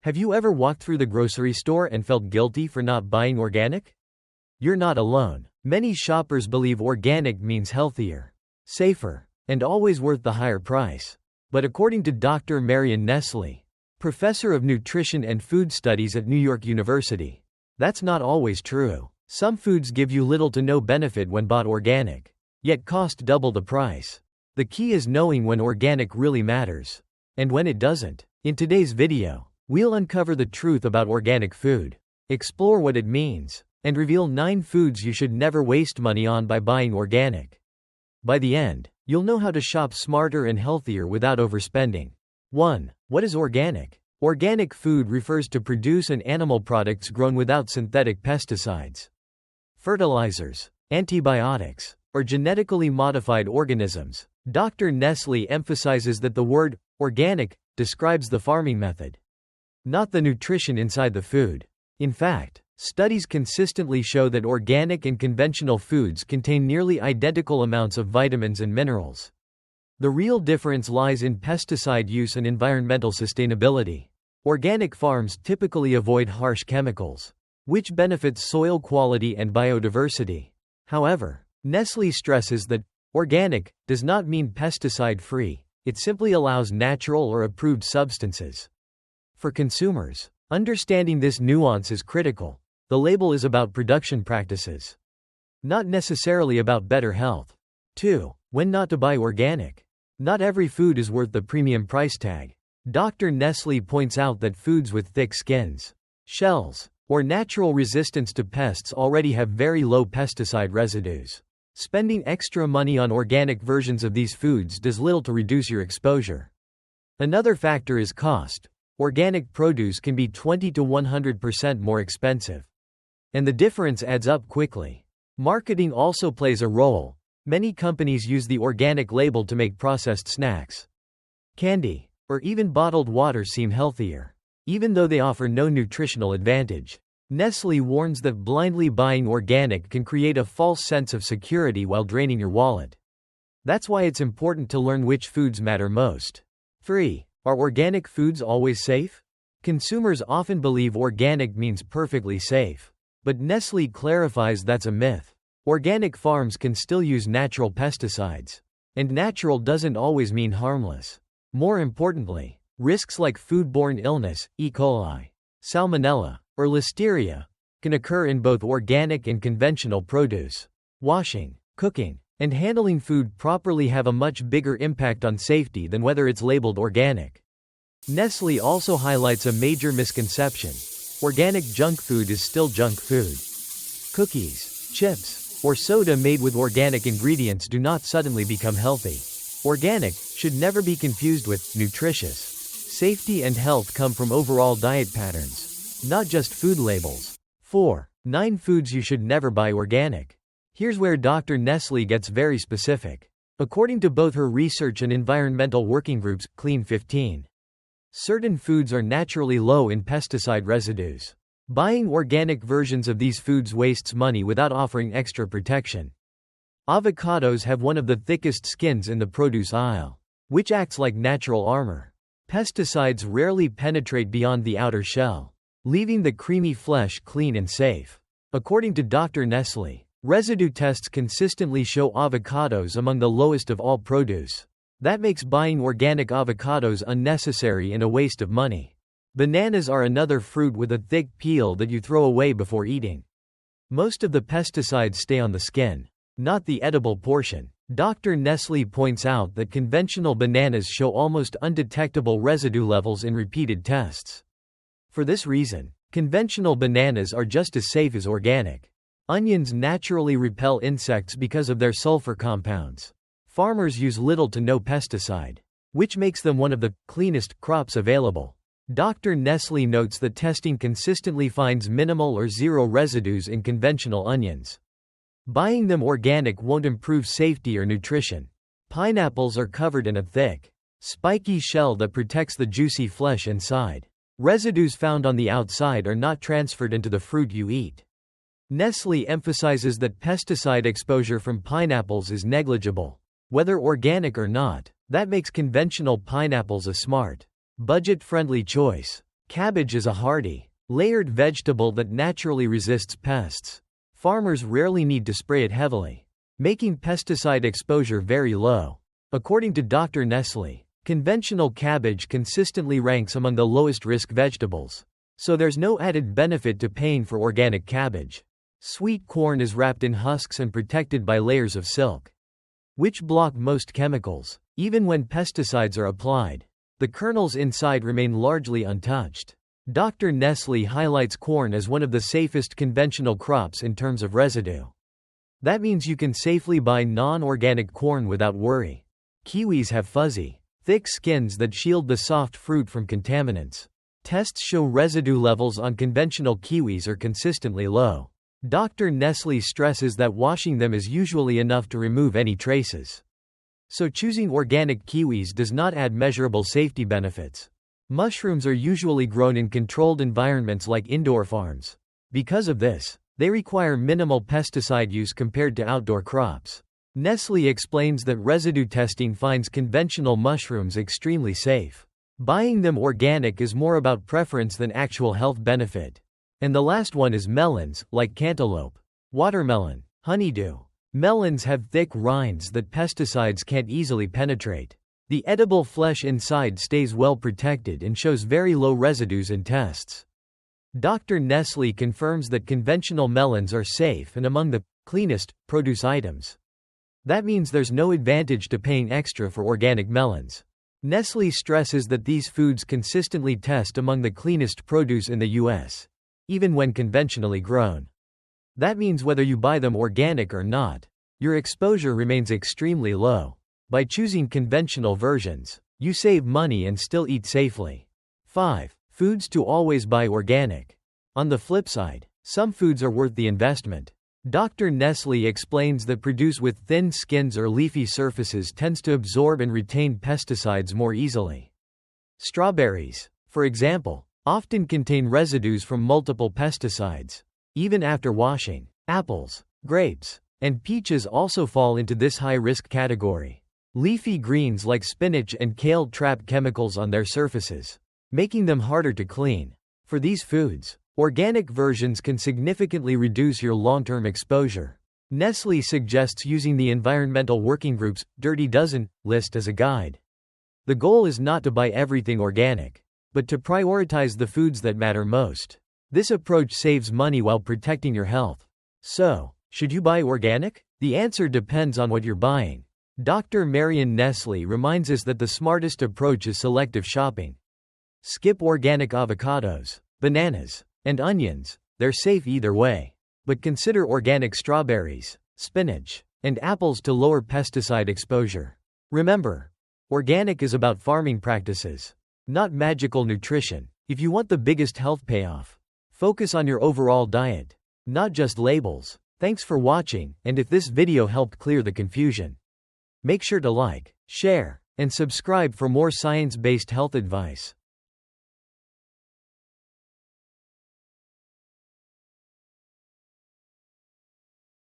Have you ever walked through the grocery store and felt guilty for not buying organic? You're not alone. Many shoppers believe organic means healthier, safer, and always worth the higher price. But according to Dr. Marion Nestle, professor of nutrition and food studies at New York University, that's not always true. Some foods give you little to no benefit when bought organic, yet cost double the price. The key is knowing when organic really matters, and when it doesn't. In today's video, we'll uncover the truth about organic food, explore what it means, and reveal 9 foods you should never waste money on by buying organic. By the end, you'll know how to shop smarter and healthier without overspending. 1. What is organic? Organic food refers to produce and animal products grown without synthetic pesticides, fertilizers, antibiotics, or genetically modified organisms. Dr. Nestle emphasizes that the word organic describes the farming method, not the nutrition inside the food. In fact, studies consistently show that organic and conventional foods contain nearly identical amounts of vitamins and minerals. The real difference lies in pesticide use and environmental sustainability. Organic farms typically avoid harsh chemicals, which benefits soil quality and biodiversity. However, Nestle stresses that organic does not mean pesticide-free, it simply allows natural or approved substances. For consumers, understanding this nuance is critical. The label is about production practices, not necessarily about better health. 2. When not to buy organic. Not every food is worth the premium price tag. Dr. Nestle points out that foods with thick skins, shells, or natural resistance to pests already have very low pesticide residues. Spending extra money on organic versions of these foods does little to reduce your exposure. Another factor is cost. Organic produce can be 20 to 100% more expensive, and the difference adds up quickly. Marketing also plays a role. Many companies use the organic label to make processed snacks, candy, or even bottled water seem healthier, even though they offer no nutritional advantage. Nestle warns that blindly buying organic can create a false sense of security while draining your wallet. That's why it's important to learn which foods matter most. 3. Are organic foods always safe? Consumers often believe organic means perfectly safe, but Nestle clarifies that's a myth. Organic farms can still use natural pesticides, and natural doesn't always mean harmless. More importantly, risks like foodborne illness, E. coli, salmonella, or listeria, can occur in both organic and conventional produce. Washing, cooking, and handling food properly have a much bigger impact on safety than whether it's labeled organic. Nestle also highlights a major misconception. Organic junk food is still junk food. Cookies, chips, or soda made with organic ingredients do not suddenly become healthy. Organic should never be confused with nutritious. Safety and health come from overall diet patterns, not just food labels. 4. 9 foods you should never buy organic. Here's where Dr. Nestle gets very specific. According to both her research and environmental working groups, Clean 15, certain foods are naturally low in pesticide residues. Buying organic versions of these foods wastes money without offering extra protection. Avocados have one of the thickest skins in the produce aisle, which acts like natural armor. Pesticides rarely penetrate beyond the outer shell, leaving the creamy flesh clean and safe. According to Dr. Nestle, residue tests consistently show avocados among the lowest of all produce. That makes buying organic avocados unnecessary and a waste of money. Bananas are another fruit with a thick peel that you throw away before eating. Most of the pesticides stay on the skin, not the edible portion. Dr. Nestle points out that conventional bananas show almost undetectable residue levels in repeated tests. For this reason, conventional bananas are just as safe as organic. Onions naturally repel insects because of their sulfur compounds. Farmers use little to no pesticide, which makes them one of the cleanest crops available. Dr. Nestle notes that testing consistently finds minimal or zero residues in conventional onions. Buying them organic won't improve safety or nutrition. Pineapples are covered in a thick, spiky shell that protects the juicy flesh inside. Residues found on the outside are not transferred into the fruit you eat. Nestle emphasizes that pesticide exposure from pineapples is negligible. Whether organic or not, that makes conventional pineapples a smart, budget-friendly choice. Cabbage is a hardy, layered vegetable that naturally resists pests. Farmers rarely need to spray it heavily, making pesticide exposure very low. According to Dr. Nestle, conventional cabbage consistently ranks among the lowest risk vegetables, so there's no added benefit to paying for organic cabbage. Sweet corn is wrapped in husks and protected by layers of silk, which block most chemicals. Even when pesticides are applied, the kernels inside remain largely untouched. Dr. Nestle highlights corn as one of the safest conventional crops in terms of residue. That means you can safely buy non-organic corn without worry. Kiwis have fuzzy, thick skins that shield the soft fruit from contaminants. Tests show residue levels on conventional kiwis are consistently low. Dr. Nestle stresses that washing them is usually enough to remove any traces. So choosing organic kiwis does not add measurable safety benefits. Mushrooms are usually grown in controlled environments like indoor farms. Because of this, they require minimal pesticide use compared to outdoor crops. Nestle explains that residue testing finds conventional mushrooms extremely safe. Buying them organic is more about preference than actual health benefit. And the last one is melons, like cantaloupe, watermelon, honeydew. Melons have thick rinds that pesticides can't easily penetrate. The edible flesh inside stays well protected and shows very low residues in tests. Dr. Nestle confirms that conventional melons are safe and among the cleanest produce items. That means there's no advantage to paying extra for organic melons. Nestle stresses that these foods consistently test among the cleanest produce in the US, even when conventionally grown. That means whether you buy them organic or not, your exposure remains extremely low. By choosing conventional versions, you save money and still eat safely. 5. Foods to always buy organic. On the flip side, some foods are worth the investment. Dr. Nestle explains that produce with thin skins or leafy surfaces tends to absorb and retain pesticides more easily. Strawberries, for example, often contain residues from multiple pesticides, even after washing. Apples, grapes, and peaches also fall into this high-risk category. Leafy greens like spinach and kale trap chemicals on their surfaces, making them harder to clean. For these foods, organic versions can significantly reduce your long-term exposure. Nestle suggests using the Environmental Working Group's Dirty Dozen list as a guide. The goal is not to buy everything organic, but to prioritize the foods that matter most. This approach saves money while protecting your health. So, should you buy organic? The answer depends on what you're buying. Dr. Marion Nestle reminds us that the smartest approach is selective shopping. Skip organic avocados, bananas, and onions. They're safe either way. But consider organic strawberries, spinach, and apples to lower pesticide exposure. Remember, organic is about farming practices, not magical nutrition. If you want the biggest health payoff, focus on your overall diet, not just labels. Thanks for watching, and if this video helped clear the confusion, make sure to like, share, and subscribe for more science-based health advice.